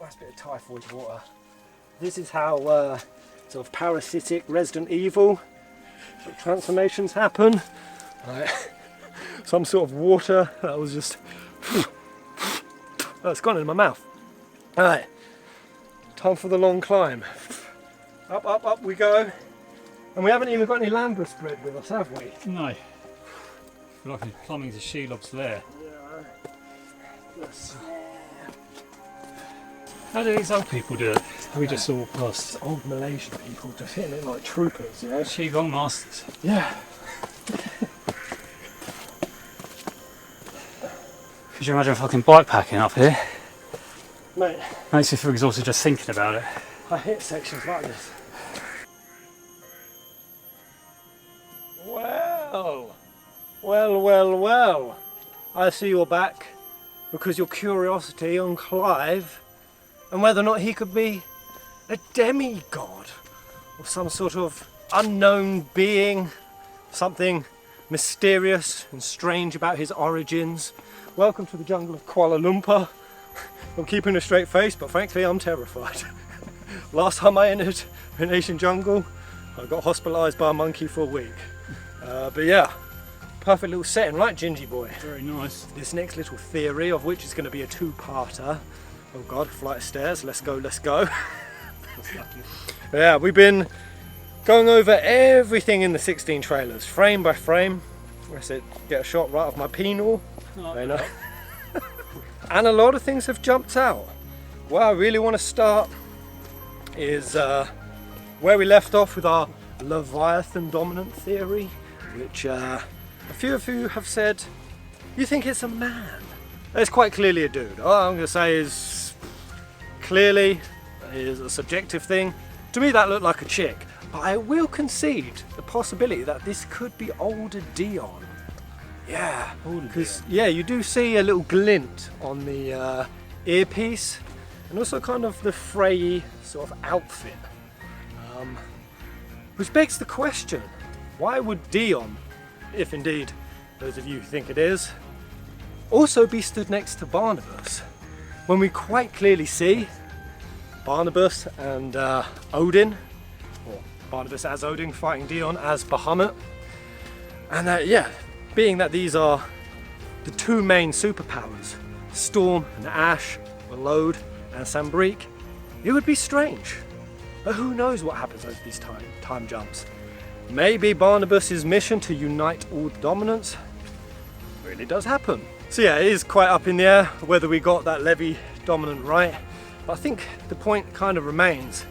Nice bit of typhoid water. This is how sort of parasitic Resident Evil transformations happen. Right. Some sort of water that was just... Oh, it's gone in my mouth. Alright, time for the long climb. Up, up, up we go. And we haven't even got any Lambus bread with us, have we? No. We're like climbing to Shelob's there. Yeah. Yes. How do these old people do it? We just saw past. It's old Malaysian people just hitting it like troopers, you know? Qigong masters. Yeah. Could you imagine fucking bikepacking up here? Mate, Makes me feel exhausted just thinking about it. I hit sections like this. Well. I see you're back because your curiosity on Clive and whether or not he could be a demigod or some sort of unknown being, something mysterious and strange about his origins. Welcome to the jungle of Kuala Lumpur. I'm keeping a straight face, but frankly I'm terrified. Last time I entered an Asian jungle, I got hospitalised by a monkey for a week. But yeah, perfect little setting, right, Gingy boy? Very nice. This next little theory, of which is going to be a two-parter. Oh god, flight of stairs, let's go. Yeah, we've been going over everything in the 16 trailers, frame by frame. I said, get a shot right off my penal. Oh, know. And a lot of things have jumped out. Where I really want to start is where we left off with our Leviathan dominant theory, which a few of you have said, you think it's a man. It's quite clearly a dude. All I'm going to say is clearly is a subjective thing. To me that looked like a chick, but I will concede the possibility that this could be older Dion. Yeah, because you do see a little glint on the earpiece and also kind of the frayy sort of outfit. Which begs the question, why would Dion, if indeed those of you think it is, also be stood next to Barnabas when we quite clearly see Barnabas and Odin, or Barnabas as Odin fighting Dion as Bahamut, and being that these are the two main superpowers, Storm and Ash, Malode and Sambreak, it would be strange. But who knows what happens over these time jumps. Maybe Barnabas' mission to unite all dominance really does happen. So yeah, it is quite up in the air whether we got that Levi dominant right. But I think the point kind of remains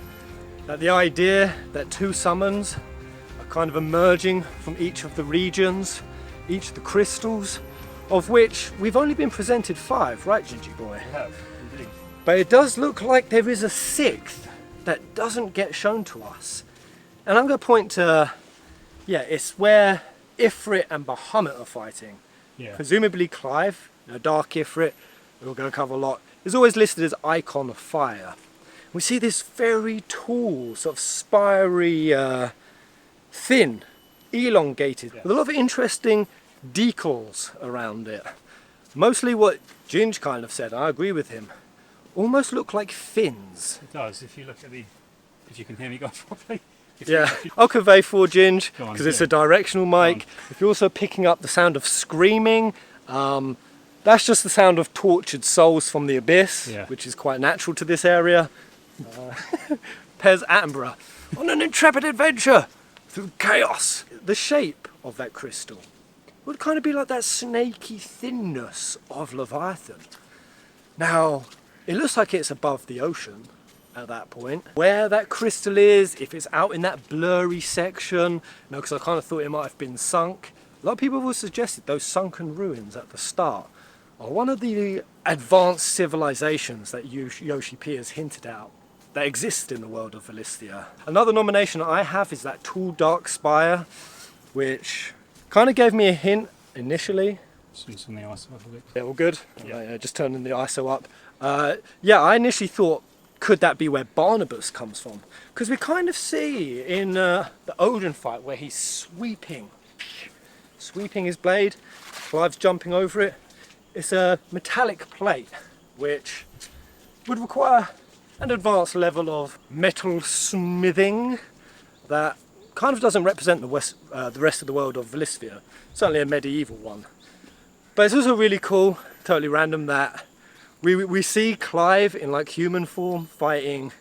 that the idea that two summons are kind of emerging from each of the regions, each of the crystals, of which we've only been presented 5, right, Gingy boy? We have, indeed. But it does look like there is a 6th that doesn't get shown to us. And I'm going to point to, it's where Ifrit and Bahamut are fighting. Yeah. Presumably Clive, Dark Ifrit, we're going to cover a lot, is always listed as icon of fire. We see this very tall, sort of spiry, thin, elongated, with a lot of interesting decals around it. Mostly what Ginge kind of said, I agree with him, almost look like fins. It does, if you look at if you can hear me go properly. I'll convey for Ginge, because it's a directional mic. If you're also picking up the sound of screaming, that's just the sound of tortured souls from the abyss, which is quite natural to this area. Pez Attenborough, on an intrepid adventure through chaos. The shape of that crystal would kind of be like that snaky thinness of Leviathan. Now, it looks like it's above the ocean at that point. Where that crystal is, if it's out in that blurry section, because I kind of thought it might have been sunk. A lot of people have suggested those sunken ruins at the start are one of the advanced civilizations that Yoshi P has hinted at that exist in the world of Philistia. Another nomination I have is that tall dark spire, which kind of gave me a hint initially. Just turn the ISO up a bit. Yeah, all good? Yeah. Just turning the ISO up. I initially thought, could that be where Barnabas comes from? Because we kind of see in the Odin fight where he's sweeping his blade, Clive's jumping over it. It's a metallic plate, which would require an advanced level of metal smithing that kind of doesn't represent the rest of the world of Valisthea, certainly a medieval one. But it's also really cool, totally random, that we see Clive in like human form fighting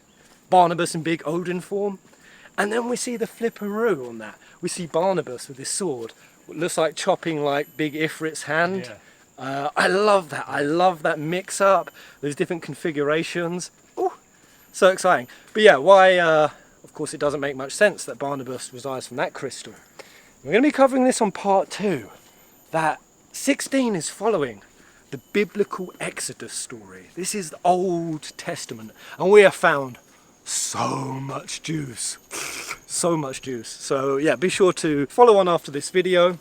Barnabas in big Odin form, and then we see the flipperoo on that. We see Barnabas with his sword, what looks like chopping like big Ifrit's hand. Yeah. I love that. I love that mix up, those different configurations. Ooh, so exciting. But yeah, why, of course it doesn't make much sense that Barnabas resides from that crystal. We're going to be covering this on part 2, that 16 is following the biblical Exodus story. This is the Old Testament, and we have found so much juice. So much juice. So yeah, be sure to follow on after this video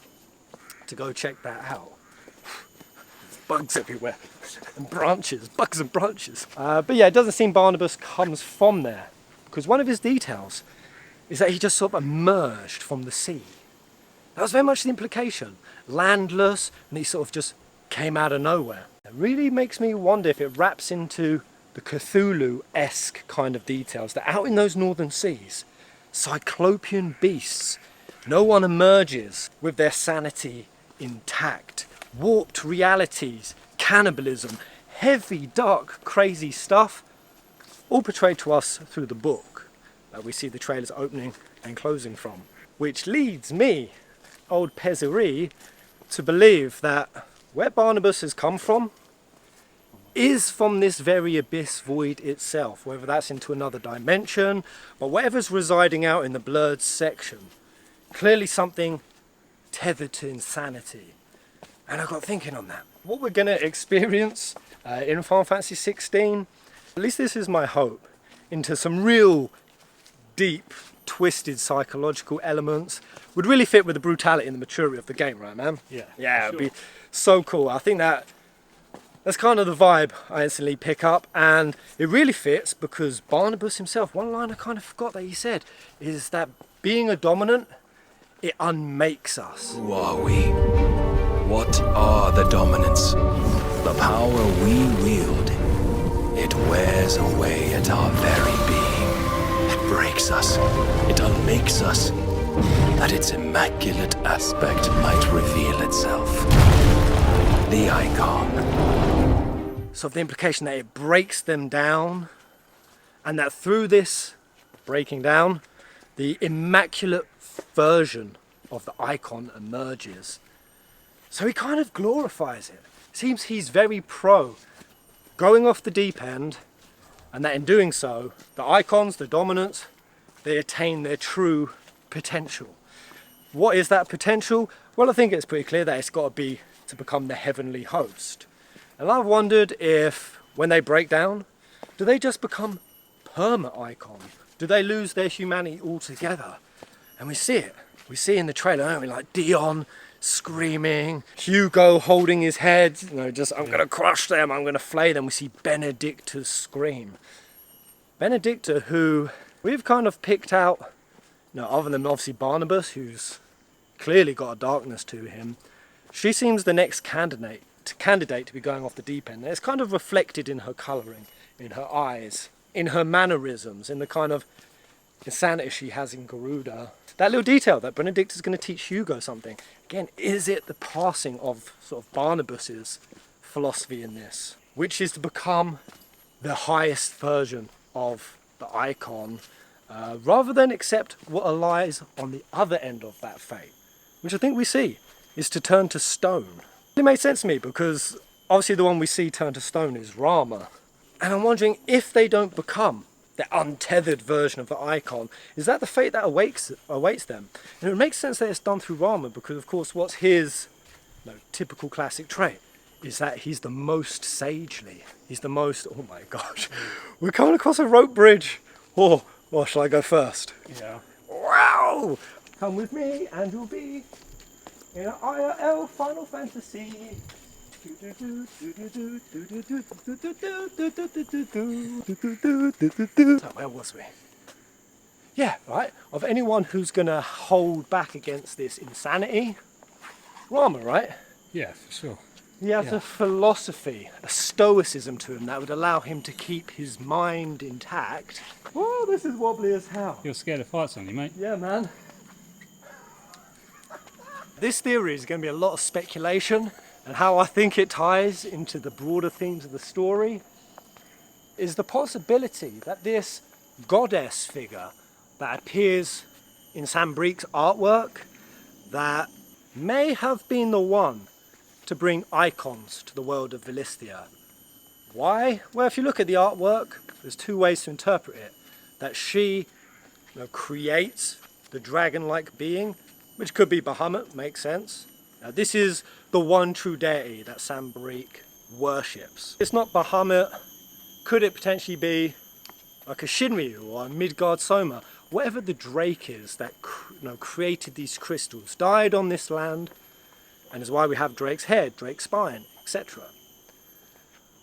to go check that out. Bugs everywhere and branches, bugs and branches. But yeah, it doesn't seem Barnabas comes from there, because one of his details is that he just sort of emerged from the sea. That was very much the implication. Landless, and he sort of just came out of nowhere. It really makes me wonder if it wraps into the Cthulhu-esque kind of details, that out in those northern seas, cyclopean beasts, no one emerges with their sanity intact. Warped realities, cannibalism, heavy, dark, crazy stuff, all portrayed to us through the book that we see the trailers opening and closing from. Which leads me, old Peasant, to believe that where Barnabas has come from is from this very abyss void itself, whether that's into another dimension, but whatever's residing out in the blurred section, clearly something tethered to insanity. And I got thinking on that. What we're going to experience in Final Fantasy 16, at least this is my hope, into some real deep, twisted psychological elements, would really fit with the brutality and the maturity of the game, right, man? Yeah. Yeah, sure. it'd be so cool. I think that's kind of the vibe I instantly pick up, and it really fits because Barnabas himself, one line I kind of forgot that he said, is that being a dominant, it unmakes us. Who are we? What are the dominants? The power we wield. It wears away at our very being. It breaks us. It unmakes us. That its immaculate aspect might reveal itself. The icon. So the implication that it breaks them down, and that through this breaking down, the immaculate version of the icon emerges. So he kind of glorifies it. Seems he's very pro going off the deep end, and that in doing so, the icons, the dominants, they attain their true potential. What is that potential? Well, I think it's pretty clear that it's got to be to become the heavenly host. And I've wondered if, when they break down, do they just become perma-icon? Do they lose their humanity altogether? And we see it. We see in the trailer, don't we? Like Dion screaming, Hugo holding his head, you know, just, I'm going to crush them, I'm going to flay them. We see Benedicta's scream. Benedicta, who we've kind of picked out, you know, other than obviously Barnabas, who's clearly got a darkness to him, she seems the next candidate to be going off the deep end. And it's kind of reflected in her colouring, in her eyes, in her mannerisms, in the kind of insanity she has in Garuda. That little detail that Benedicta's going to teach Hugo something. Again, is it the passing of sort of Barnabas's philosophy in this, which is to become the highest version of the icon, rather than accept what lies on the other end of that fate, which I think we see is to turn to stone. It made sense to me because obviously the one we see turn to stone is Rama, and I'm wondering if they don't become the untethered version of the icon, is that the fate that awaits them? And it makes sense that it's done through Rama because, of course, what's his typical classic trait is that he's the most sagely. He's the most, oh my gosh, we're coming across a rope bridge. Oh, well, shall I go first? Yeah. Wow! Come with me and you'll be in an IRL Final Fantasy. So where was we? Yeah, right. Of anyone who's gonna hold back against this insanity, Rama, right? Yeah, for sure. He has a philosophy, a stoicism to him that would allow him to keep his mind intact. Oh, this is wobbly as hell. You're scared of fights, aren't you, mate? Yeah, man. This theory is going to be a lot of speculation, and how I think it ties into the broader themes of the story is the possibility that this goddess figure that appears in Sambreak's artwork that may have been the one to bring eikons to the world of Philistia. Why? Well, if you look at the artwork, there's two ways to interpret it. That she creates the dragon-like being, which could be Bahamut, makes sense. Now, this is the one true deity that Sambreak worships. It's not Bahamut. Could it potentially be like a Shinryu or a Midgard Soma? Whatever the drake is that created these crystals, died on this land, and is why we have Drake's head, Drake's spine, etc.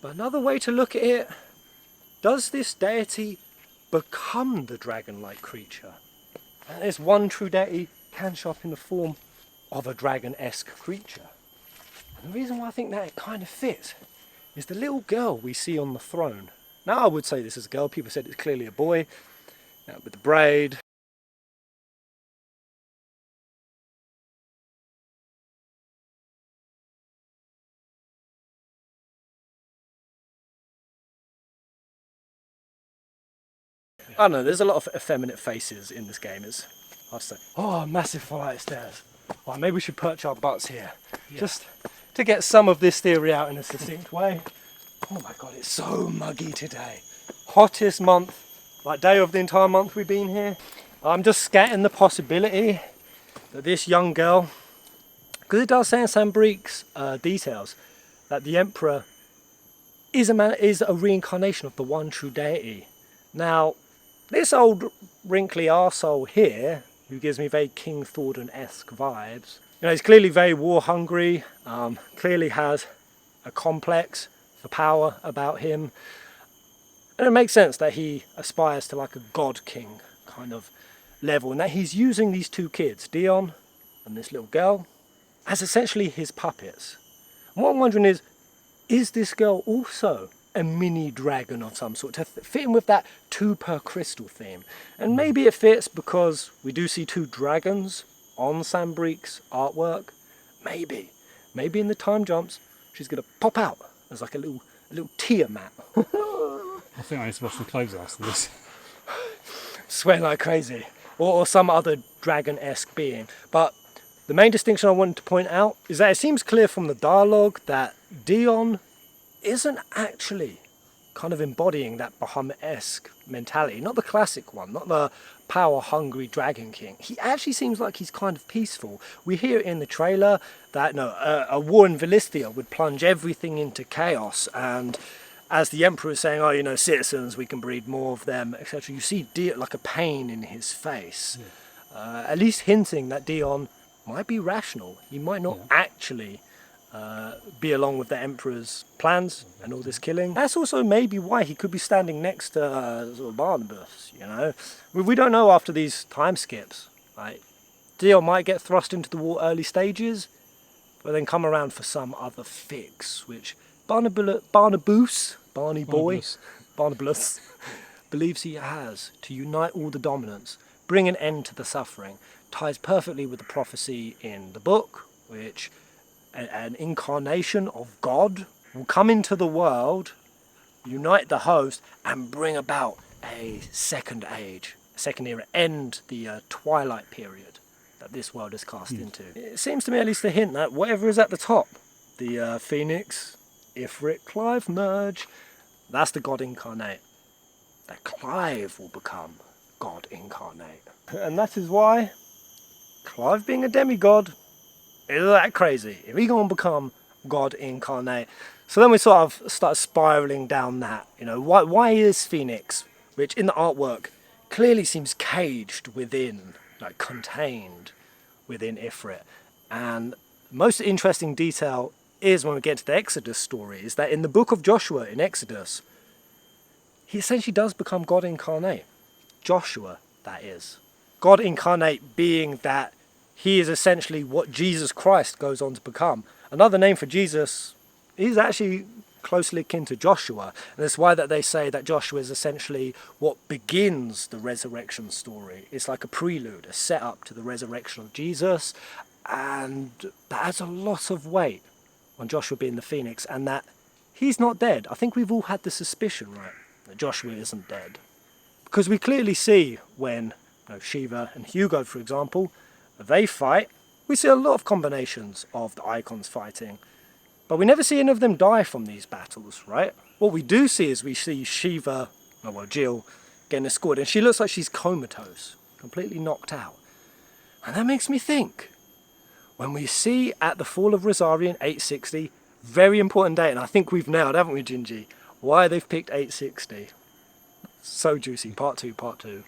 But another way to look at it, does this deity become the dragon-like creature? And this one true deity can show up in the form of a dragon-esque creature. And the reason why I think that it kind of fits is the little girl we see on the throne. Now I would say this is a girl, people said it's clearly a boy, with the braid. I don't know, there's a lot of effeminate faces in this game. It's hard to say. Oh, massive flight of stairs. Oh, maybe we should perch our butts here. Yeah. Just to get some of this theory out in a succinct way. Oh my god, it's so muggy today. Hottest month, like day of the entire month we've been here. I'm just scatting the possibility that this young girl, because it does say in Sambreak's details that the Emperor is a reincarnation of the one true deity. Now, this old wrinkly arsehole here, who gives me very King Thornton-esque vibes, he's clearly very war hungry, clearly has a complex for power about him, and it makes sense that he aspires to like a god king kind of level, and that he's using these two kids, Dion and this little girl, as essentially his puppets. And what I'm wondering is this girl also a mini dragon of some sort to fit in with that two per crystal theme? And maybe it fits because we do see two dragons on Sambreak's artwork. Maybe in the time jumps she's gonna pop out as like a little Tiamat. I think I need to wash my clothes after this. Sweating like crazy, or some other dragon-esque being. But the main distinction I wanted to point out is that it seems clear from the dialogue that Dion isn't actually kind of embodying that Bahamut-esque mentality, not the classic one, not the power-hungry dragon king. He actually seems like he's kind of peaceful. We hear in the trailer that a war in Philistia would plunge everything into chaos, and as the Emperor is saying, citizens, we can breed more of them, etc. You see Dion like a pain in his face, at least hinting that Dion might be rational. He might not actually be along with the Emperor's plans and all this killing. That's also maybe why he could be standing next to Barnabas, We don't know after these time skips. Like, Dion might get thrust into the war early stages, but then come around for some other fix, which Barnabus believes he has to unite all the dominants, bring an end to the suffering. Ties perfectly with the prophecy in the book, which an incarnation of God will come into the world, unite the host, and bring about a second age, a second era, end the twilight period that this world is cast into. It seems to me at least a hint that whatever is at the top, the Phoenix, Ifrit, Clive merge, that's the God incarnate. That Clive will become God incarnate. And that is why Clive, being a demigod, is that crazy. If he's going to become God incarnate. So then we sort of start spiraling down that. Why is Phoenix, which in the artwork clearly seems caged within, like contained within Ifrit? And the most interesting detail is when we get to the Exodus story, is that in the book of Joshua in Exodus, he essentially does become God incarnate. Joshua, that is. God incarnate being that he is essentially what Jesus Christ goes on to become. Another name for Jesus He's actually closely akin to Joshua, and that's why that they say that Joshua is essentially what begins the resurrection story. It's like a prelude, a setup to the resurrection of Jesus, and that adds a lot of weight on Joshua being the phoenix, and that he's not dead. I think we've all had the suspicion, right, that Joshua isn't dead, because we clearly see when Shiva and Hugo, for example, they fight. We see a lot of combinations of the eikons fighting. But we never see any of them die from these battles, right? What we do see is we see Shiva, Jill, getting escorted, and she looks like she's comatose, completely knocked out. And that makes me think, when we see at the fall of Rosarian 860, very important date, and I think we've nailed, haven't we, Gingy, why they've picked 860. So juicy, part two.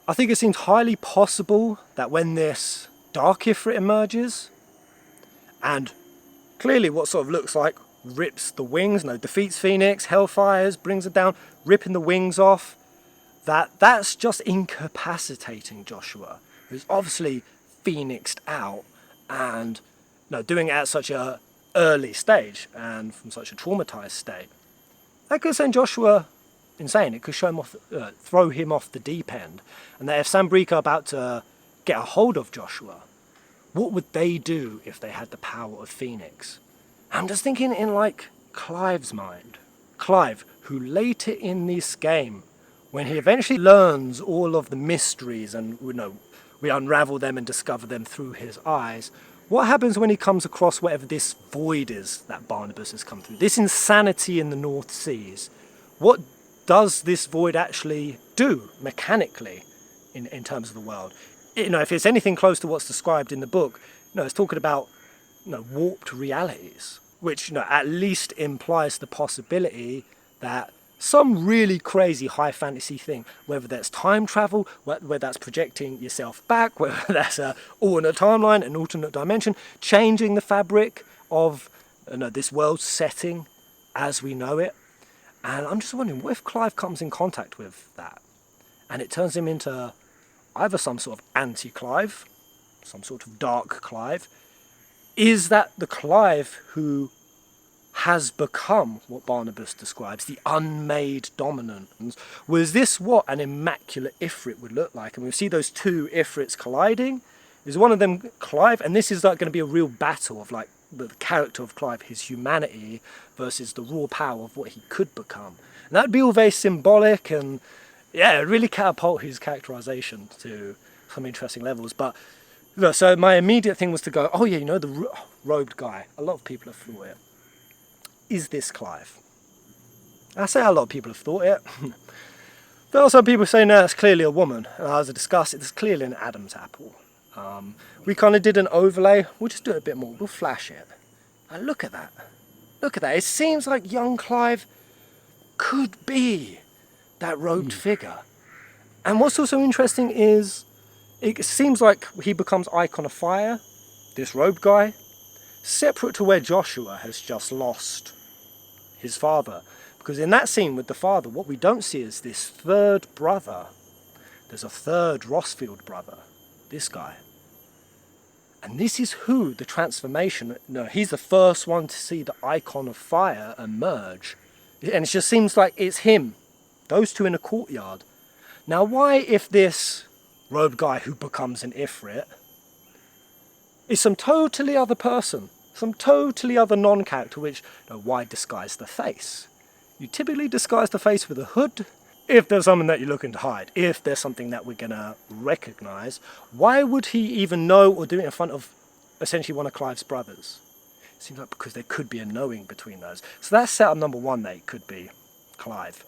I think it seems highly possible that when this Dark Ifrit emerges, and clearly what sort of looks like rips the wings, defeats Phoenix, hellfires, brings it down, ripping the wings off, that's just incapacitating Joshua, who's obviously phoenixed out and doing it at such a early stage and from such a traumatized state. That could send Joshua insane. It could show him off, throw him off the deep end, and that if Sambreak are about to get a hold of Joshua, what would they do if they had the power of Phoenix? I'm just thinking in like Clive's mind. Clive, who later in this game, when he eventually learns all of the mysteries and we unravel them and discover them through his eyes, what happens when he comes across whatever this void is that Barnabas has come through? This insanity in the North Seas. What does this void actually do mechanically in terms of the world? If it's anything close to what's described in the book, it's talking about warped realities, which at least implies the possibility that some really crazy high fantasy thing, whether that's time travel, whether that's projecting yourself back, whether that's an alternate timeline, an alternate dimension, changing the fabric of this world's setting as we know it. And I'm just wondering, what if Clive comes in contact with that and it turns him into either some sort of anti-Clive, some sort of dark Clive? Is that the Clive who has become what Barnabas describes, the unmade dominant? Was this what an immaculate Ifrit would look like? And we see those two Ifrits colliding. Is one of them Clive? And this is like going to be a real battle of like the character of Clive, his humanity versus the raw power of what he could become. And that would be all very symbolic and really catapult his characterization to some interesting levels. But so my immediate thing was to go, the robed guy. A lot of people have thought it. Is this Clive? I say a lot of people have thought it. There are some people saying, no, it's clearly a woman. And as I discussed, it's clearly an Adam's apple. We kind of did an overlay. We'll just do it a bit more. We'll flash it. And look at that. Look at that. It seems like young Clive could be that robed figure. And what's also interesting is it seems like he becomes icon of fire, this robed guy, separate to where Joshua has just lost his father. Because in that scene with the father, what we don't see is this third brother. There's a third Rossfield brother, this guy. And this is who the transformation, he's the first one to see the icon of fire emerge. And it just seems like it's him, those two in a courtyard. Now why, if this robed guy who becomes an Ifrit is some totally other person, some totally other non-character, which, why disguise the face? You typically disguise the face with a hood if there's something that you're looking to hide, if there's something that we're going to recognise. Why would he even know or do it in front of essentially one of Clive's brothers? It seems like because there could be a knowing between those. So that's setup number one, that it could be Clive.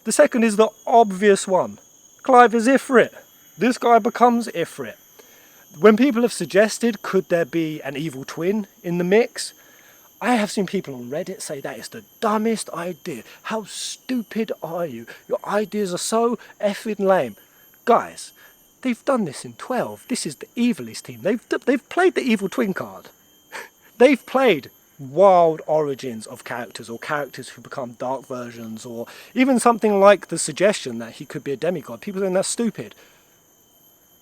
The second is the obvious one. Clive is Ifrit. This guy becomes Ifrit. When people have suggested, could there be an evil twin in the mix? I have seen people on Reddit say that is the dumbest idea. How stupid are you? Your ideas are so effing lame. Guys, they've done this in 12. This is the Evilist team. They've played the evil twin card. They've played wild origins of characters, or characters who become dark versions, or even something like the suggestion that he could be a demigod. People saying that's stupid.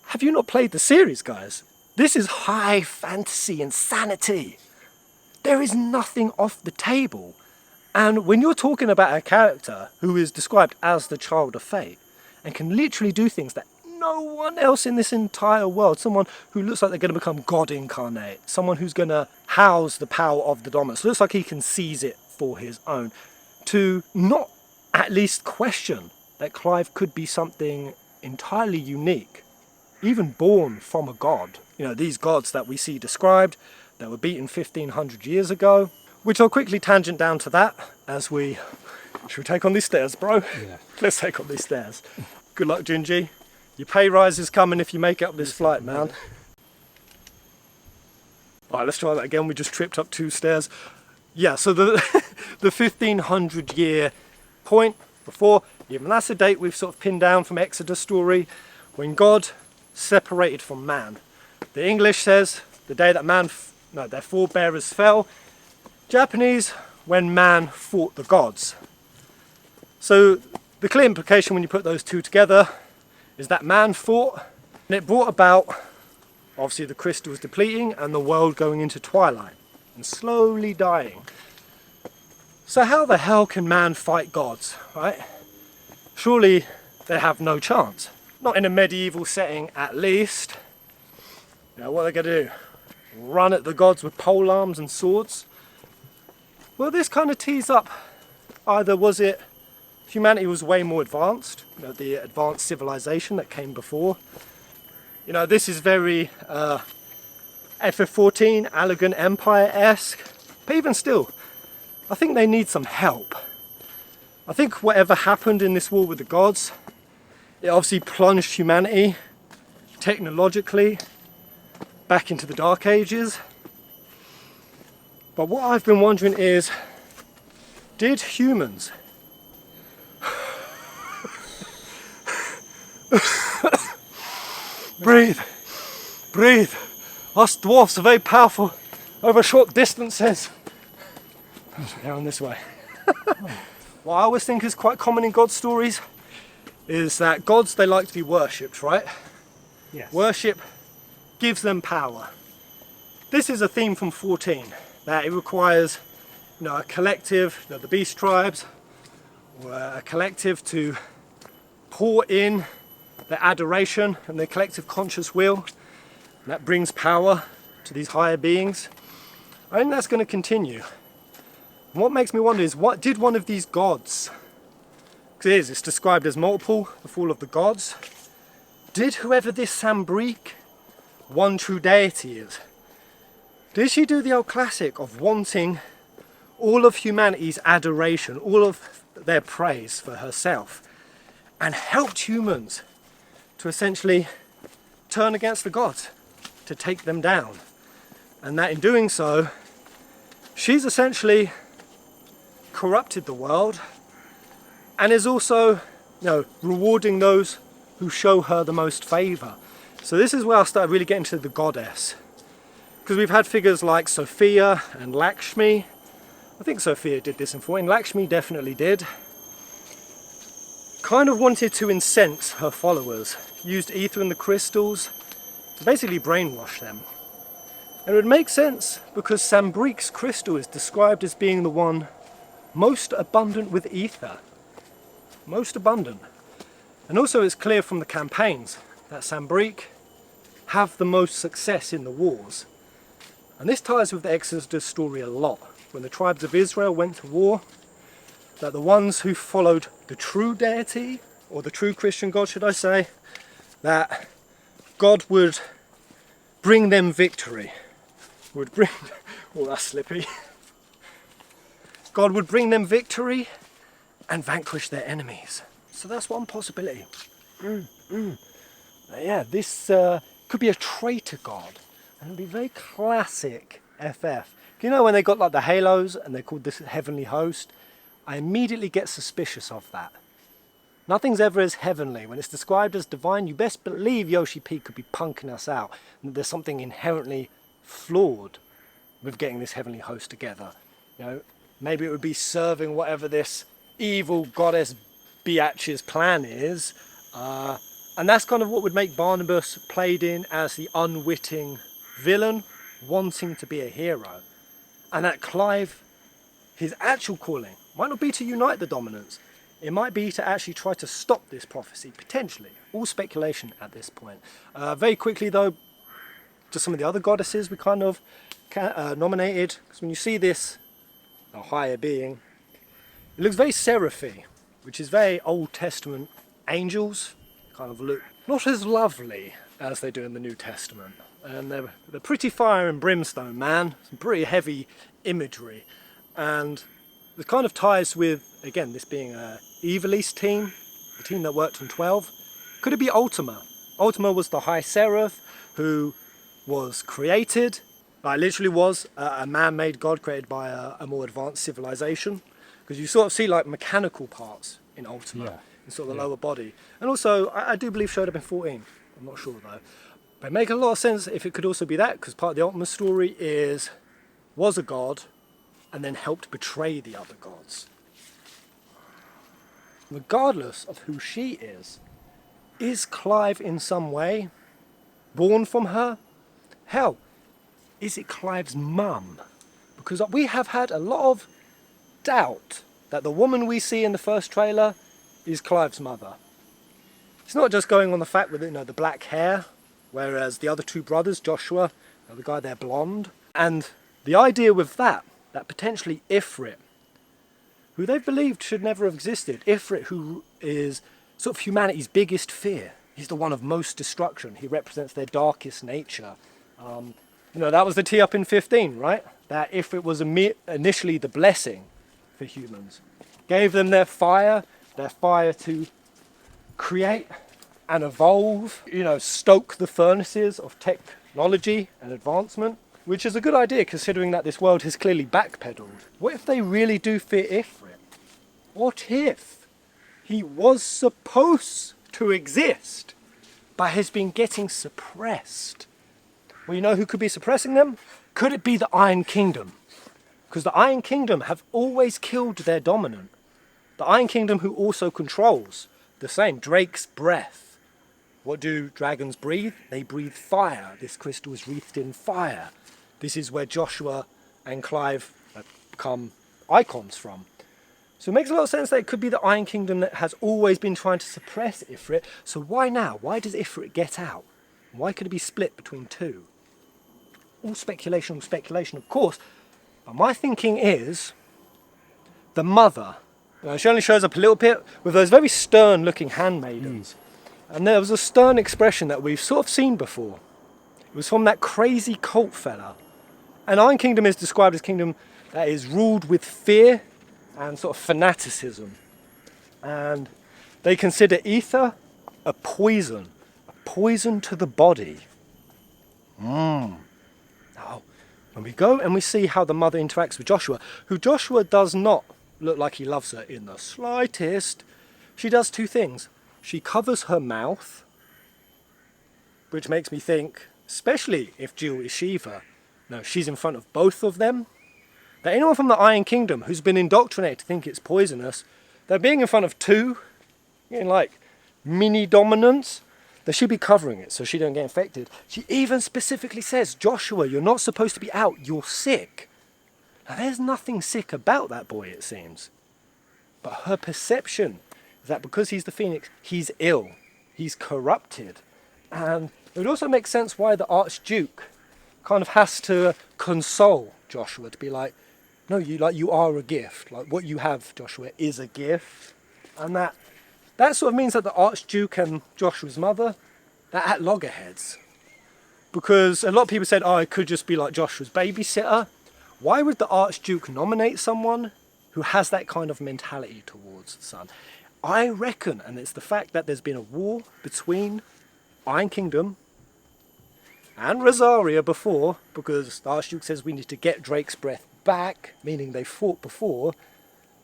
Have you not played the series, guys? This is high fantasy insanity. there is nothing off the table. And when you're talking about a character who is described as the child of fate and can literally do things that no one else in this entire world, someone who looks like they're going to become God incarnate, someone who's going to house the power of the dominance, looks like he can seize it for his own, to not at least question that Clive could be something entirely unique, even born from a god. You know, these gods that we see described that were beaten 1500 years ago, which I'll quickly tangent down to that as we... Should we take on these stairs, bro? Yeah. Let's take on these stairs. Good luck, Gingy. Your pay rise is coming if you make it up this flight, man. Alright, let's try that again. We just tripped up 2 stairs. Yeah, so the 1500 year point before, even that's a date we've sort of pinned down from Exodus story, when God separated from man. The English says the day that their forebearers fell. Japanese, when man fought the gods. So the clear implication when you put those two together is that man fought, and it brought about obviously the crystals depleting and the world going into twilight and slowly dying. So how the hell can man fight gods, right? Surely they have no chance. Not in a medieval setting at least. You know, what are they going to do? Run at the gods with pole arms and swords? Well, this kind of tees up, either was it humanity was way more advanced, you know, the advanced civilization that came before. You know, this is very FF14, Allegan Empire-esque, but even still, I think they need some help. I think whatever happened in this war with the gods, it obviously plunged humanity technologically back into the Dark Ages. But what I've been wondering is, did humans breathe, breathe. Us dwarfs are very powerful over short distances. Down this way. What I always think is quite common in God stories is that gods, they like to be worshipped, right? Yes. Worship gives them power. This is a theme from 14, that it requires, you know, a collective, you know, the beast tribes, or a collective to pour in their adoration and their collective conscious will, and that brings power to these higher beings. I think that's going to continue. And what makes me wonder is, what did one of these gods, because it's described as multiple, the fall of the gods, did whoever this Sambreak, one true deity is, did she do the old classic of wanting all of humanity's adoration, all of their praise for herself, and helped humans to essentially turn against the gods, to take them down? And that in doing so, she's essentially corrupted the world and is also, you know, rewarding those who show her the most favour. So this is where I started really getting to the goddess. Because we've had figures like Sophia and Lakshmi. I think Sophia did this in 14, Lakshmi definitely did. Kind of wanted to incense her followers, used ether and the crystals to basically brainwash them. And it would make sense because Sambreak's crystal is described as being the one most abundant with ether. Most abundant. And also it's clear from the campaigns that Sambreak have the most success in the wars. And this ties with the Exodus story a lot. When the tribes of Israel went to war, that the ones who followed the true deity, or the true Christian God should I say, that God would bring them victory. Would bring, oh that's slippy. God would bring them victory and vanquish their enemies. So that's one possibility. Yeah, this could be a traitor god. And it would be very classic FF. You know when they got like the halos and they're called this heavenly host? I immediately get suspicious of that. Nothing's ever as heavenly. When it's described as divine, you best believe Yoshi P could be punking us out. And there's something inherently flawed with getting this heavenly host together. You know, maybe it would be serving whatever this evil goddess Biatch's plan is. And that's kind of what would make Barnabas played in as the unwitting villain, wanting to be a hero. And that Clive, his actual calling, might not be to unite the dominants. It might be to actually try to stop this prophecy, potentially. All speculation at this point. Very quickly though, just some of the other goddesses we kind of nominated. Because when you see this, a higher being, it looks very seraphy, which is very Old Testament angels. Kind of look not as lovely as they do in the New Testament. And they're pretty fire and brimstone, man. Some pretty heavy imagery. And it kind of ties with, again, this being a Evil East team, the team that worked on 12. Could it be Ultima? Ultima was the High Seraph who was created, like literally was a man-made god created by a more advanced civilization. Because you sort of see like mechanical parts in Ultima, in sort of the lower body. And also, I do believe showed up in 14. I'm not sure though. But it makes a lot of sense if it could also be that, because part of the Ultima story was a god and then helped betray the other gods. Regardless of who she is Clive in some way born from her? Hell, is it Clive's mum? Because we have had a lot of doubt that the woman we see in the first trailer is Clive's mother. It's not just going on the fact with the black hair, whereas the other two brothers, Joshua, the guy there blonde, and the idea with that potentially Ifrit, who they believed should never have existed, Ifrit, who is sort of humanity's biggest fear. He's the one of most destruction. He represents their darkest nature. That was the tee up in 15, right? That Ifrit was initially the blessing for humans. Gave them their fire to create and evolve, stoke the furnaces of technology and advancement, which is a good idea considering that this world has clearly backpedaled. What if they really do fear Ifrit? What if he was supposed to exist, but has been getting suppressed? Well, you know who could be suppressing them? Could it be the Iron Kingdom? Because the Iron Kingdom have always killed their dominant. The Iron Kingdom who also controls the same, Drake's breath. What do dragons breathe? They breathe fire. This crystal is wreathed in fire. This is where Joshua and Clive become icons from. So it makes a lot of sense that it could be the Iron Kingdom that has always been trying to suppress Ifrit. So why now? Why does Ifrit get out? Why could it be split between two? All speculation, of course. But my thinking is the mother. She only shows up a little bit with those very stern looking handmaidens. And there was a stern expression that we've sort of seen before. It was from that crazy cult fella. And Iron Kingdom is described as a kingdom that is ruled with fear and sort of fanaticism. And they consider ether a poison to the body. Now, when we go and we see how the mother interacts with Joshua, who Joshua does not look like he loves her in the slightest, she does two things. She covers her mouth, which makes me think, especially if Jill is Shiva, no, she's in front of both of them, that anyone from the Iron Kingdom who's been indoctrinated to think it's poisonous, they're being in front of two, getting like mini dominants, they should be covering it so she don't get infected. She even specifically says, Joshua, you're not supposed to be out, you're sick. Now there's nothing sick about that boy, it seems. But her perception is that because he's the Phoenix, he's ill, he's corrupted. And it would also make sense why the Archduke kind of has to console Joshua, to be like, no, you are a gift. Like what you have, Joshua, is a gift. And that sort of means that the Archduke and Joshua's mother, they're at loggerheads. Because a lot of people said, it could just be like Joshua's babysitter. Why would the Archduke nominate someone who has that kind of mentality towards the son? I reckon, and it's the fact that there's been a war between Iron Kingdom and Rosaria before, because the Archduke says we need to get Drake's breath back, meaning they fought before,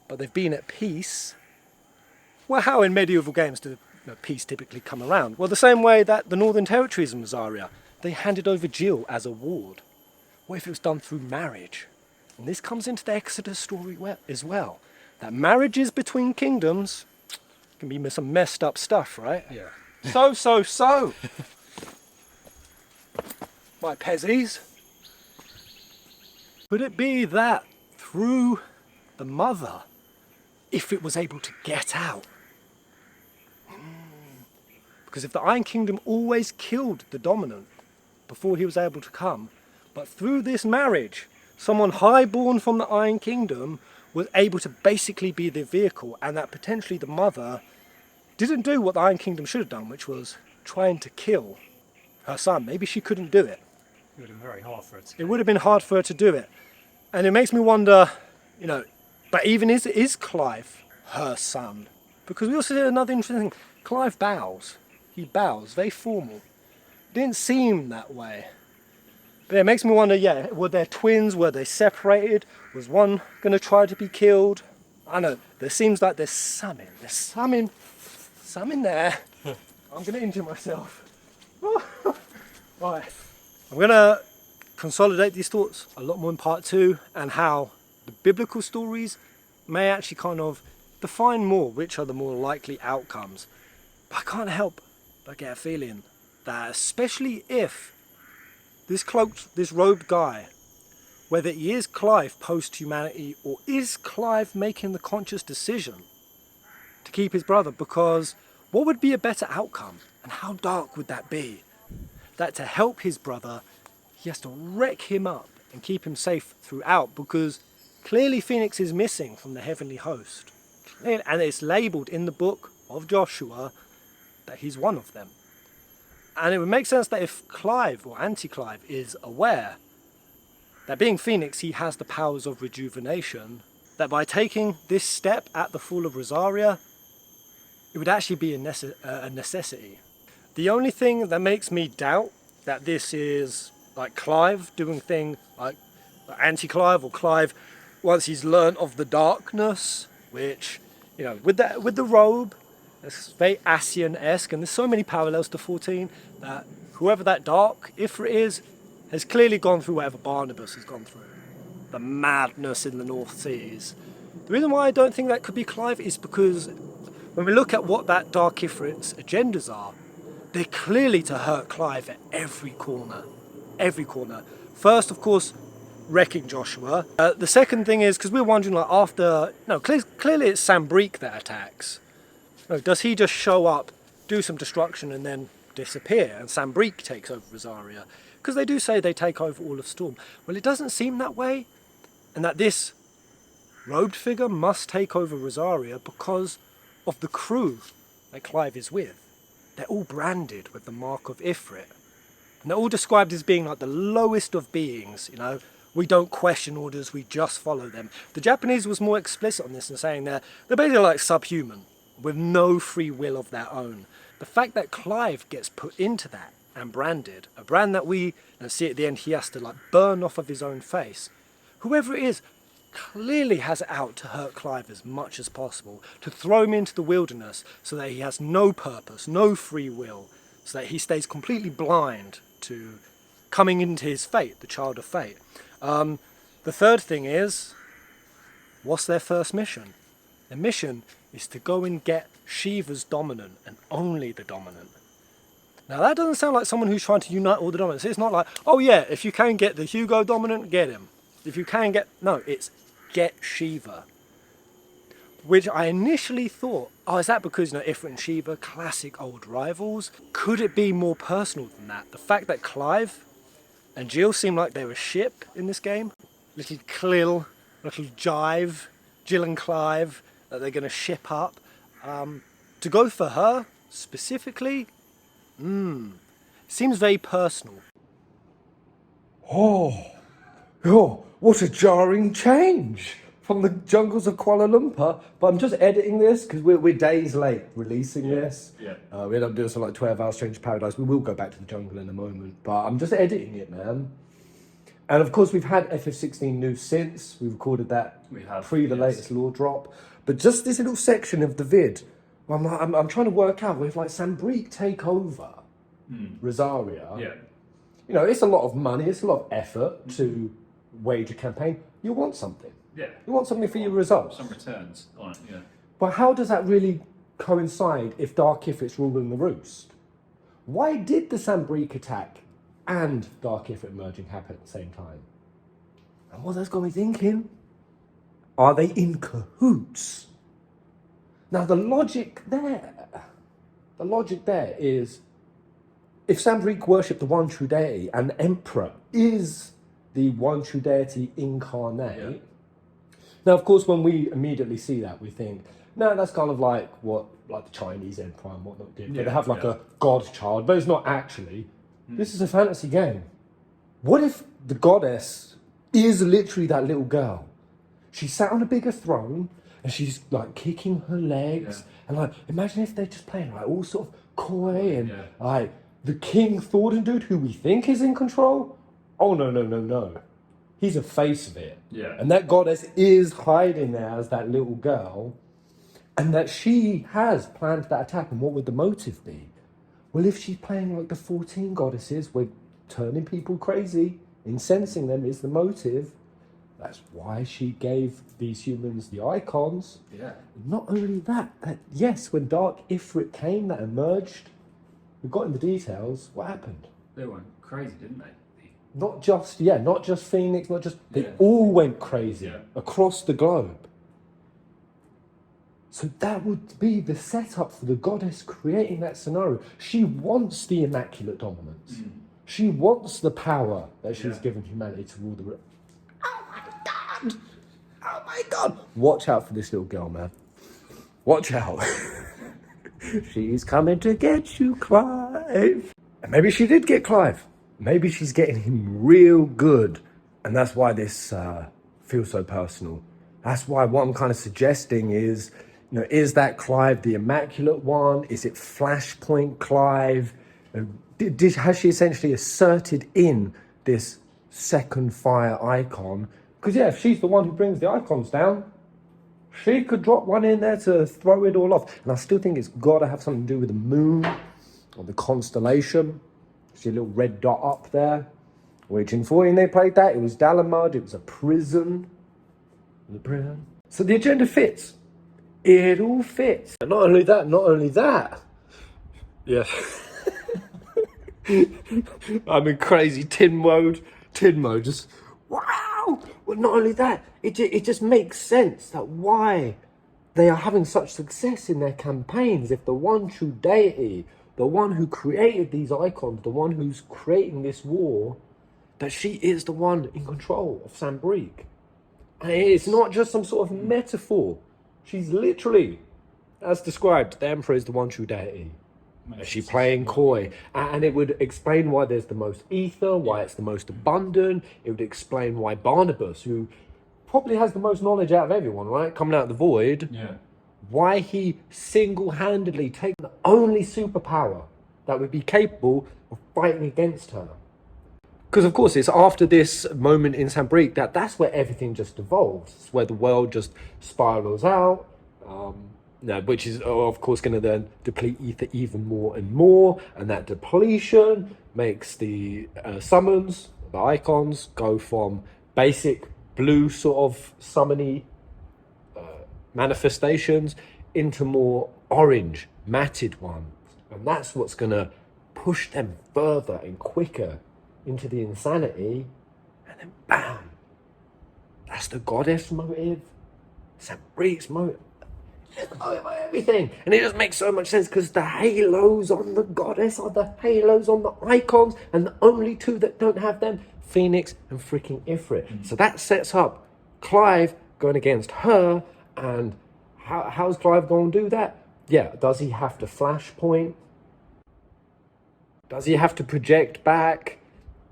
but they've been at peace. Well, how in medieval games do peace typically come around? Well, the same way that the Northern Territories in Rosaria, they handed over Jill as a ward. What if it was done through marriage? And this comes into the Exodus story as well. That marriages between kingdoms can be some messed up stuff, right? Yeah. So. My Pezzies. Could it be that through the mother, Ifrit was able to get out? Because if the Iron Kingdom always killed the dominant before he was able to come, but through this marriage, someone highborn from the Iron Kingdom was able to basically be the vehicle, and that potentially the mother didn't do what the Iron Kingdom should have done, which was trying to kill her son. Maybe she couldn't do it. It would have been very hard for her to It would have been hard for her to do it. And it makes me wonder, you know, but even is Clive her son? Because we also did another interesting thing. Clive bows. He bows, very formal. Didn't seem that way. But it makes me wonder, yeah, were they twins? Were they separated? Was one going to try to be killed? I know, there seems like there's some in there. I'm going to injure myself. Right, I'm going to consolidate these thoughts a lot more in part 2, and how the biblical stories may actually kind of define more which are the more likely outcomes. But I can't help but get a feeling that, especially if this cloaked, this robed guy, whether he is Clive post-humanity or is Clive making the conscious decision to keep his brother, because what would be a better outcome, and how dark would that be? That to help his brother, he has to wreck him up and keep him safe throughout, because clearly Phoenix is missing from the heavenly host. And it's labelled in the book of Joshua that he's one of them. And it would make sense that if Clive, or anti-Clive, is aware that being Phoenix, he has the powers of rejuvenation, that by taking this step at the fall of Rosaria, it would actually be a necessity. The only thing that makes me doubt that this is like Clive doing thing like anti-Clive, or Clive once he's learnt of the darkness, which, you know, with the robe, it's very Asian-esque, and there's so many parallels to 14 that whoever that dark Ifrit is has clearly gone through whatever Barnabas has gone through. The madness in the North Seas. The reason why I don't think that could be Clive is because when we look at what that dark Ifrit's agendas are, they're clearly to hurt Clive at every corner. Every corner. First, of course, wrecking Joshua. The second thing is, because we're wondering, like, after... No, clearly it's Sambreak that attacks. No, does he just show up, do some destruction, and then disappear, and Sambreak takes over Rosaria? Because they do say they take over all of Storm. Well, it doesn't seem that way, and that this robed figure must take over Rosaria because of the crew that Clive is with. They're all branded with the mark of Ifrit. And they're all described as being like the lowest of beings, you know. We don't question orders, we just follow them. The Japanese was more explicit on this and saying they're basically like subhuman, with no free will of their own. The fact that Clive gets put into that and branded, a brand that we see at the end he has to like burn off of his own face. Whoever it is clearly has it out to hurt Clive as much as possible, to throw him into the wilderness so that he has no purpose, no free will, so that he stays completely blind to coming into his fate, the child of fate. The third thing is, what's their first mission? Their mission is to go and get Shiva's dominant, and only the dominant. Now that doesn't sound like someone who's trying to unite all the dominants. It's not like, oh yeah, if you can get the Hugo dominant, get him. If you can get... No, it's get Shiva. Which I initially thought, oh, is that because, you know, Ifrit and Shiva, classic old rivals? Could it be more personal than that? The fact that Clive and Jill seem like they're a ship in this game. Little Clill, little Jive, Jill and Clive, that they're going to ship up. To go for her, specifically, seems very personal. Oh, what a jarring change from the jungles of Kuala Lumpur. But I'm just editing this because we're days late releasing this. Yeah. We end up doing something like 12 Hours Strange Paradise. We will go back to the jungle in a moment, but I'm just editing it, man. And of course, we've had FF16 news since. We recorded that the latest lore drop. But just this little section of the vid, I'm trying to work out if like Sambreak take over Rosaria. Yeah. You know, it's a lot of money, it's a lot of effort to wage a campaign. You want something. Yeah. You want something for your results. Some returns on it, yeah. But how does that really coincide if Dark Ifrit's ruling the roost? Why did the Sambreak attack and Dark Ifrit merging happen at the same time? And what that's got me thinking, are they in cahoots? Now the logic there is, if Sambreak worship the one true deity and the emperor is the one true deity incarnate, now of course when we immediately see that we think, no, that's kind of like what the Chinese empire and whatnot did. They have like a god child, but it's not actually. This is a fantasy game. What if the goddess is literally that little girl? She sat on a bigger throne and she's like kicking her legs. And like, imagine if they're just playing like all sort of coy and like the king Thornton dude who we think is in control. Oh, no. He's a face of it. Yeah. And that goddess is hiding there as that little girl. And that she has planned that attack. And what would the motive be? Well, if she's playing like the 14 goddesses, we're turning people crazy. Incensing them is the motive. That's why she gave these humans the icons. Yeah. Not only that, yes, when Dark Ifrit came, that emerged, we got in the details, what happened? They went crazy, didn't they? Not just Phoenix, they all went crazy across the globe. So that would be the setup for the goddess creating that scenario. She wants the immaculate dominance. She wants the power that she's given humanity to rule the world. Oh my God! Watch out for this little girl, man. Watch out. She's coming to get you, Clive. And maybe she did get Clive. Maybe she's getting him real good. And that's why this feels so personal. That's why what I'm kind of suggesting is, is that Clive the Immaculate One? Is it Flashpoint Clive? Has she essentially asserted in this second fire icon? Because if she's the one who brings the icons down, she could drop one in there to throw it all off. And I still think it's got to have something to do with the moon or the constellation. See a little red dot up there. Which in 14 they played that. It was Dalamud. It was a prison. So the agenda fits. It all fits. And not only that. Yeah. I'm in crazy tin mode. Just, wow. Well, not only that, it just makes sense that why they are having such success in their campaigns. If the one true deity, the one who created these icons, the one who's creating this war, that she is the one in control of Sambreak. And it's not just some sort of metaphor. She's literally, as described, the Emperor is the one true deity. Is she playing coy? And it would explain why there's the most ether, why it's the most abundant. It would explain why Barnabas, who probably has the most knowledge out of everyone, right? Coming out of the void. Why he single-handedly takes the only superpower that would be capable of fighting against her. Because, of course, it's after this moment in Sambreak that's where everything just devolves. It's where the world just spirals out. Which is, of course, going to then deplete ether even more and more. And that depletion makes the summons, the icons, go from basic blue sort of summony manifestations into more orange, matted ones. And that's what's going to push them further and quicker into the insanity. And then, bam! That's the goddess motive. Sambreak's motive. Everything, and it just makes so much sense because the halos on the goddess are the halos on the icons, and the only two that don't have them, Phoenix and freaking Ifrit. So that sets up Clive going against her. And how's Clive going to do that? Does he have to flashpoint? Does he have to project back?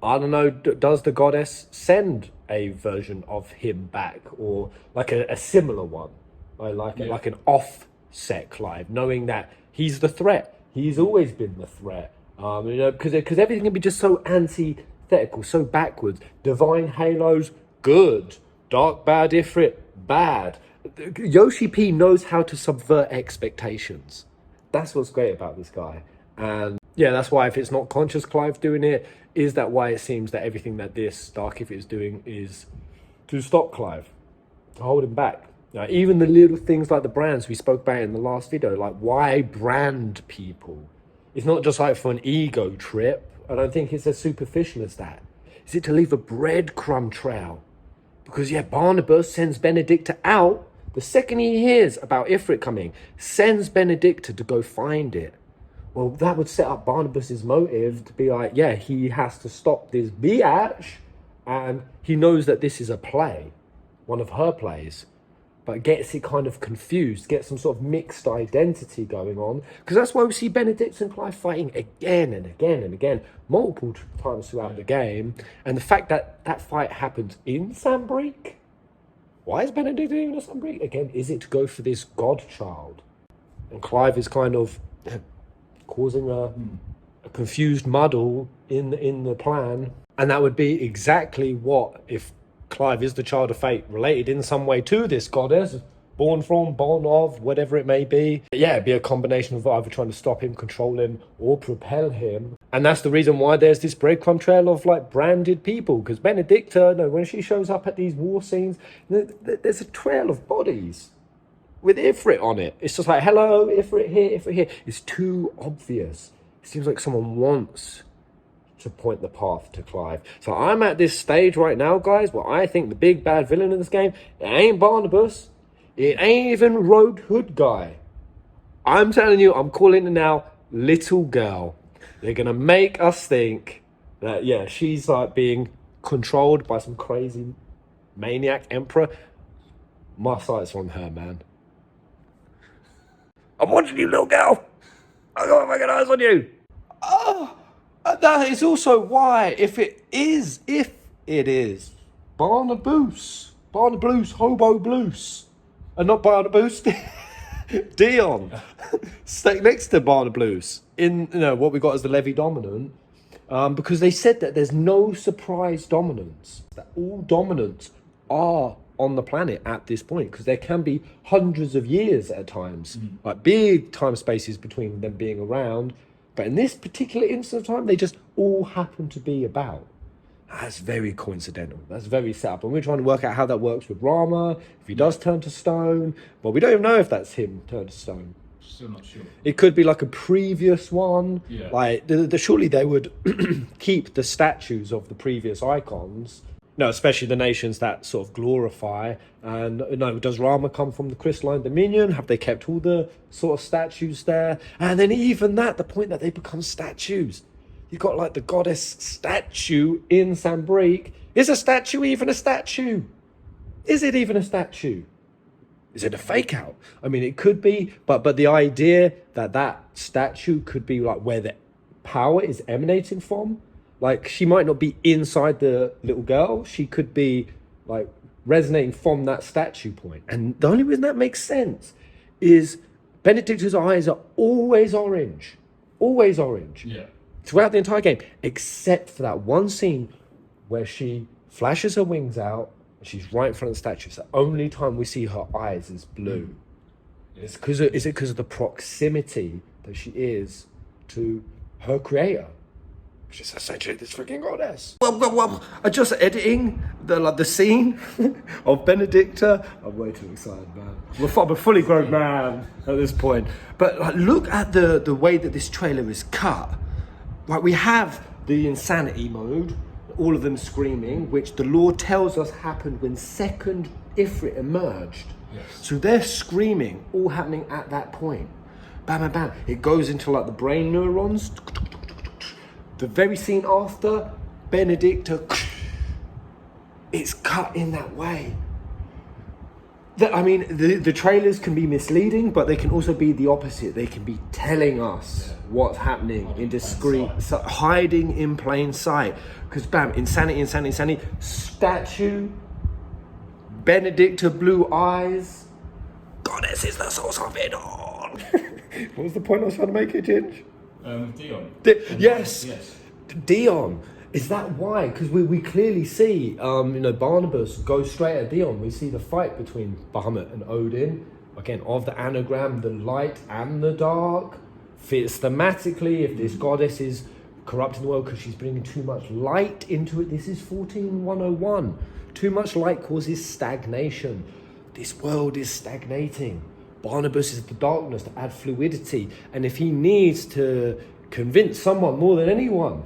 I don't know. Does the goddess send a version of him back, or like a similar one? Like an offset Clive, knowing that he's the threat. He's always been the threat. Because everything can be just so antithetical, so backwards. Divine halos, good. Dark bad Ifrit, bad. Yoshi P knows how to subvert expectations. That's what's great about this guy. And that's why if it's not conscious Clive doing it, is that why it seems that everything that this Dark Ifrit is doing is to stop Clive, to hold him back. Now, even the little things like the brands we spoke about in the last video, like why brand people? It's not just like for an ego trip. I don't think it's as superficial as that. Is it to leave a breadcrumb trail Because, Barnabas sends Benedicta out. The second he hears about Ifrit coming, sends Benedicta to go find it. Well, that would set up Barnabas's motive to be like, he has to stop this biatch. And he knows that this is a play, one of her plays. But gets it kind of confused, gets some sort of mixed identity going on. Because that's why we see Benedict and Clive fighting again and again and again, multiple times throughout the game. And the fact that that fight happened in Sambreak. Why is Benedict even a Sambreak? Again, is it to go for this godchild? And Clive is kind of causing a confused muddle in the plan. And that would be exactly what, if Clive is the child of fate, related in some way to this goddess, born from, born of, whatever it may be. It'd be a combination of either trying to stop him, control him, or propel him. And that's the reason why there's this breadcrumb trail of like branded people. Because Benedicta, when she shows up at these war scenes, there's a trail of bodies with Ifrit on it. It's just like, hello, Ifrit here, Ifrit here. It's too obvious. It seems like someone wants to point the path to Clive. So I'm at this stage right now, guys, where I think the big bad villain in this game, it ain't Barnabas, it ain't even Rogue Hood guy. I'm telling you, I'm calling it now, little girl. They're gonna make us think that she's like being controlled by some crazy maniac emperor. My sight's on her, man. I'm watching you, little girl. I got my fucking eyes on you. That is also why, if it is Barnabas, Hobo Blues, and not Barnabas, Dion, stay next to Barnabas in what we got as the Levy dominant, because they said that there's no surprise dominance, that all dominants are on the planet at this point, because there can be hundreds of years at times, like big time spaces between them being around. But in this particular instant of time, they just all happen to be about. That's very coincidental. That's very set up. And we're trying to work out how that works with Rama, if he does turn to stone. But we don't even know if that's him turned to stone. Still not sure. It could be like a previous one. Yeah. Like, surely they would keep the statues of the previous icons. No, especially the nations that sort of glorify. And does Rama come from the crystalline dominion? Have they kept all the sort of statues there? And then even that, the point that they become statues. You've got like the goddess statue in Sambreak. Is a statue even a statue? Is it even a statue? Is it a fake out? I mean, it could be, but the idea that statue could be like where the power is emanating from. Like, she might not be inside the little girl. She could be, like, resonating from that statue point. And the only reason that makes sense is Benedicta's eyes are always orange. Always orange. Yeah. Throughout the entire game. Except for that one scene where she flashes her wings out and she's right in front of the statue. It's the only time we see her eyes is blue. Is it because of the proximity that she is to her creator? She's essentially this freaking goddess. Well, I'm just editing the scene of Benedicta. I'm way too excited, man. I'm a fully grown man at this point. But like, look at the way that this trailer is cut. Like, we have the insanity mode, all of them screaming, which the lore tells us happened when second Ifrit emerged. Yes. So they're screaming, all happening at that point. Bam, bam, bam. It goes into like the brain neurons. The very scene after, Benedicta, it's cut in that way. The trailers can be misleading, but they can also be the opposite. They can be telling us what's happening in discreet, hiding in plain sight. Because bam, insanity, statue, Benedicta, blue eyes, goddess is the source of it all. What was the point I was trying to make it, Ginge? Dion. Yes. Dion. Is that why? Because we clearly see, Barnabas go straight at Dion. We see the fight between Bahamut and Odin. Again, of the anagram, the light and the dark. Fits thematically, if this goddess is corrupting the world because she's bringing too much light into it. This is 14.101. Too much light causes stagnation. This world is stagnating. Barnabas is the darkness to add fluidity. And if he needs to convince someone more than anyone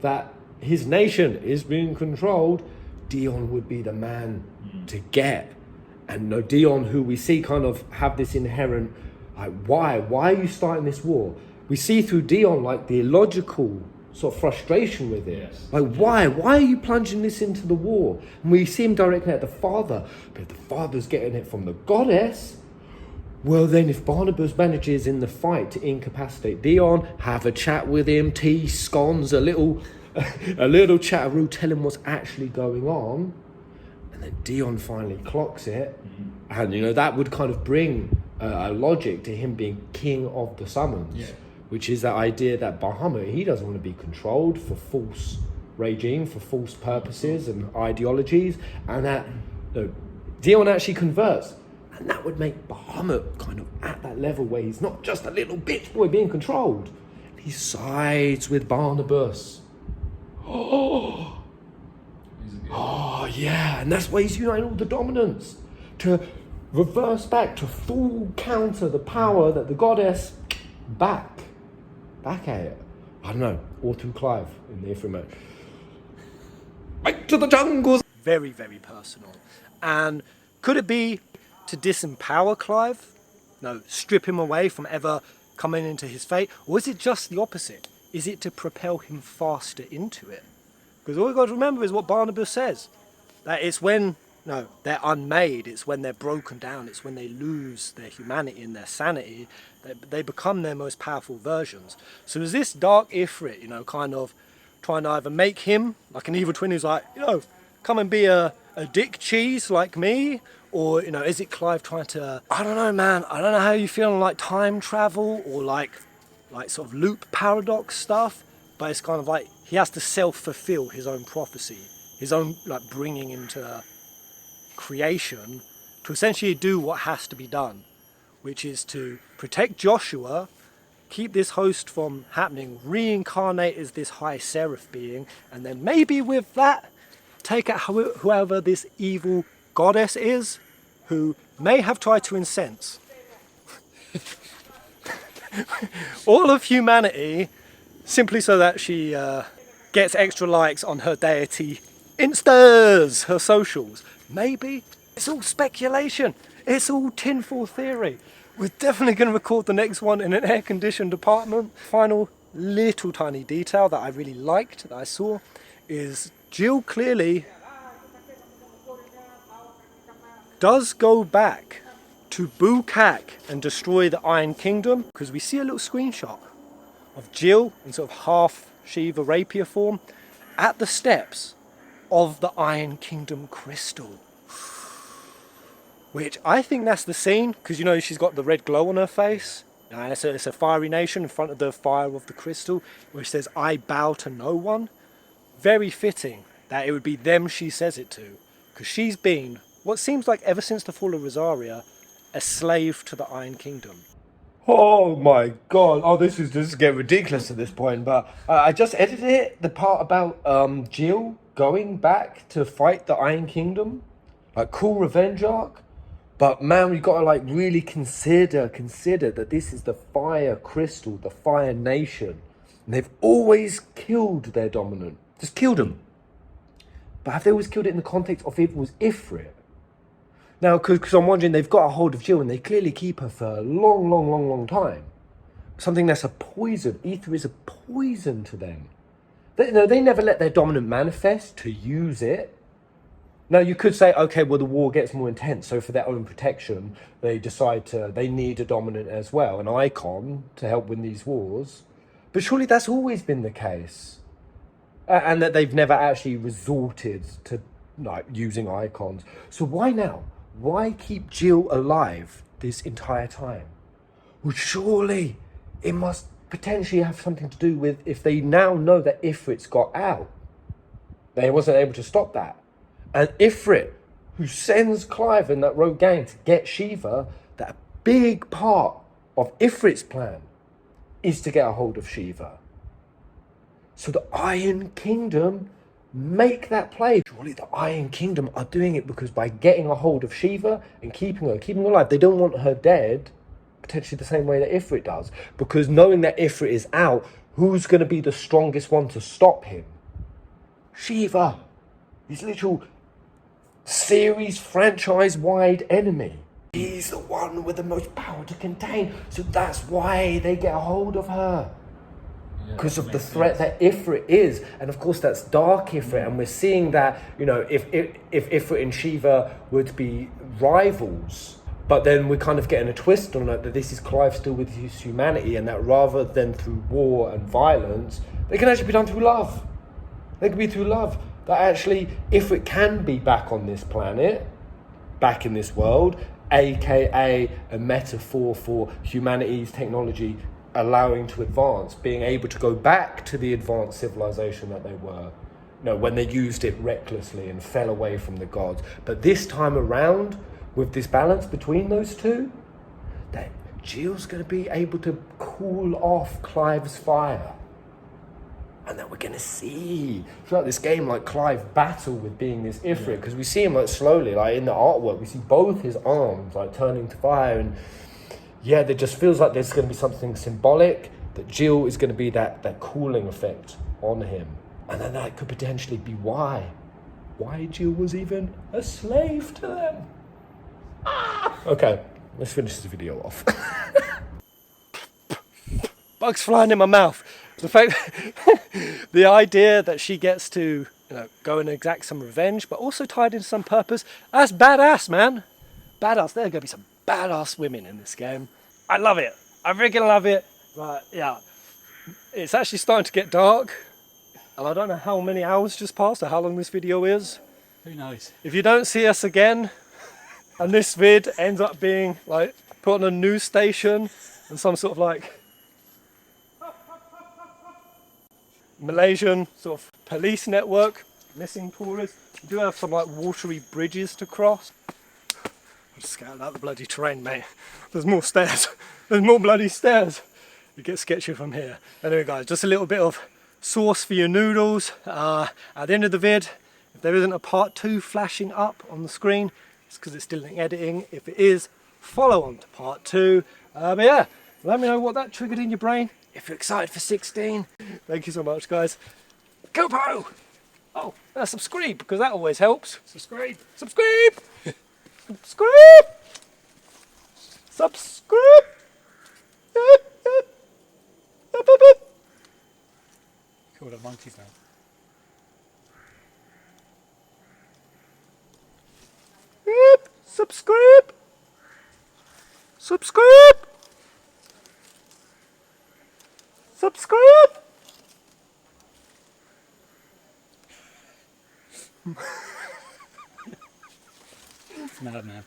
that his nation is being controlled, Dion would be the man to get. And no, Dion, who we see kind of have this inherent, like, why are you starting this war? We see through Dion like the illogical sort of frustration with it. Yes. Like, why are you plunging this into the war? And we see him directly at the father, but if the father's getting it from the goddess, well then if Barnabas manages in the fight to incapacitate Dion, have a chat with him, tea, scones, a little chatteroo, tell him what's actually going on, and then Dion finally clocks it, and you know that would kind of bring a logic to him being king of the summons. Yeah. Which is that idea that Bahamut, he doesn't want to be controlled for false regime, for false purposes and ideologies, and that Dion actually converts. And that would make Bahamut kind of at that level where he's not just a little bitch boy being controlled. He sides with Barnabas. Oh, yeah, and that's why he's uniting all the dominance to reverse back, to full counter the power that the goddess back at it. I don't know, all through Clive in the Ifrit. Back to the jungles! Very, very personal. And could it be to disempower Clive? No, strip him away from ever coming into his fate? Or is it just the opposite? Is it to propel him faster into it? Because all we've got to remember is what Barnabas says. That it's when they're unmade, it's when they're broken down, it's when they lose their humanity and their sanity, they become their most powerful versions. So there's this dark Ifrit, kind of trying to either make him like an evil twin who's like, come and be a dick cheese like me, or, is it Clive trying to, I don't know, man, I don't know how you feel on like time travel or like sort of loop paradox stuff, but it's kind of like he has to self-fulfill his own prophecy, his own like bringing into creation to essentially do what has to be done, which is to protect Joshua, keep this host from happening, reincarnate as this high seraph being, and then maybe with that take out whoever this evil goddess is, who may have tried to incense all of humanity simply so that she gets extra likes on her deity Instas, her socials. Maybe. It's all speculation. It's all tinfoil theory. We're definitely going to record the next one in an air-conditioned apartment. Final little tiny detail that I really liked, that I saw, is Jill clearly does go back to Bukak and destroy the Iron Kingdom, because we see a little screenshot of Jill in sort of half Shiva rapier form at the steps of the Iron Kingdom crystal. Which I think that's the scene, because she's got the red glow on her face. And it's a fiery nation in front of the fire of the crystal, which says, I bow to no one. Very fitting that it would be them she says it to, because she's been, what seems like ever since the fall of Rosaria, a slave to the Iron Kingdom. Oh my god. Oh, this is getting ridiculous at this point, but I just edited it, the part about Jill going back to fight the Iron Kingdom. Like, cool revenge arc. But man, we got to like really consider that this is the fire crystal, the fire nation. And they've always killed their dominant. Just killed them. But have they always killed it in the context of it was Ifrit? Now, because I'm wondering, they've got a hold of Jill and they clearly keep her for a long time. Something that's a poison. Ether is a poison to them. They never let their dominant manifest to use it. Now, you could say, okay, well, the war gets more intense, so for their own protection, they decide they need a dominant as well, an icon to help win these wars. But surely that's always been the case. And that they've never actually resorted to like using icons. So why now? Why keep Jill alive this entire time? Well, surely it must potentially have something to do with if they now know that Ifrit's got out. They wasn't able to stop that. And Ifrit, who sends Clive and that rogue gang to get Shiva, that a big part of Ifrit's plan is to get a hold of Shiva. So the Iron Kingdom make that play. Surely the Iron Kingdom are doing it because by getting a hold of Shiva and keeping her alive, they don't want her dead, potentially the same way that Ifrit does. Because knowing that Ifrit is out, who's going to be the strongest one to stop him? Shiva. His literal series franchise-wide enemy. He's the one with the most power to contain, so that's why they get a hold of her. Because of the threat that Ifrit is, and of course that's dark Ifrit, and we're seeing that, you know, if Ifrit and Shiva were to be rivals, but then we're kind of getting a twist on it, that this is Clive still with his humanity, and that rather than through war and violence, they can actually be done through love. They can be through love. That actually, Ifrit can be back on this planet, back in this world, aka a metaphor for humanity's technology allowing to advance, being able to go back to the advanced civilization that they were, you know, when they used it recklessly and fell away from the gods. But this time around, with this balance between those two, that Jill's going to be able to cool off Clive's fire. And that we're going to see throughout this game, like, Clive battle with being this Ifrit, because we see him, like, slowly, like, in the artwork, we see both his arms, like, turning to fire, and yeah, there just feels like there's going to be something symbolic, that Jill is going to be that cooling effect on him. And then that could potentially be why Jill was even a slave to them. Okay, let's finish this video off. Bugs flying in my mouth. The fact, the idea that she gets to, you know, go and exact some revenge, but also tied into some purpose, that's badass, man. Badass. There are going to be some badass women in this game. I love it. I freaking love it. But yeah, it's actually starting to get dark, and I don't know how many hours just passed or how long this video is. Who knows? If you don't see us again, and this vid ends up being like put on a news station and some sort of like Malaysian sort of police network, missing tourists. We do have some like watery bridges to cross. I'm just scouting out the bloody terrain, mate. There's more stairs. There's more bloody stairs. It gets sketchy from here. Anyway, guys, just a little bit of sauce for your noodles. At the end of the vid, if there isn't a part 2 flashing up on the screen, it's because it's still in editing. If it is, follow on to part 2. But yeah, let me know what that triggered in your brain. If you're excited for 16, thank you so much, guys. Go! Oh, subscribe, because that always helps. Subscribe! Subscribe! Subscribe! Subscribe! Called a monkey now. Subscribe! Subscribe! Subscribe! Madman.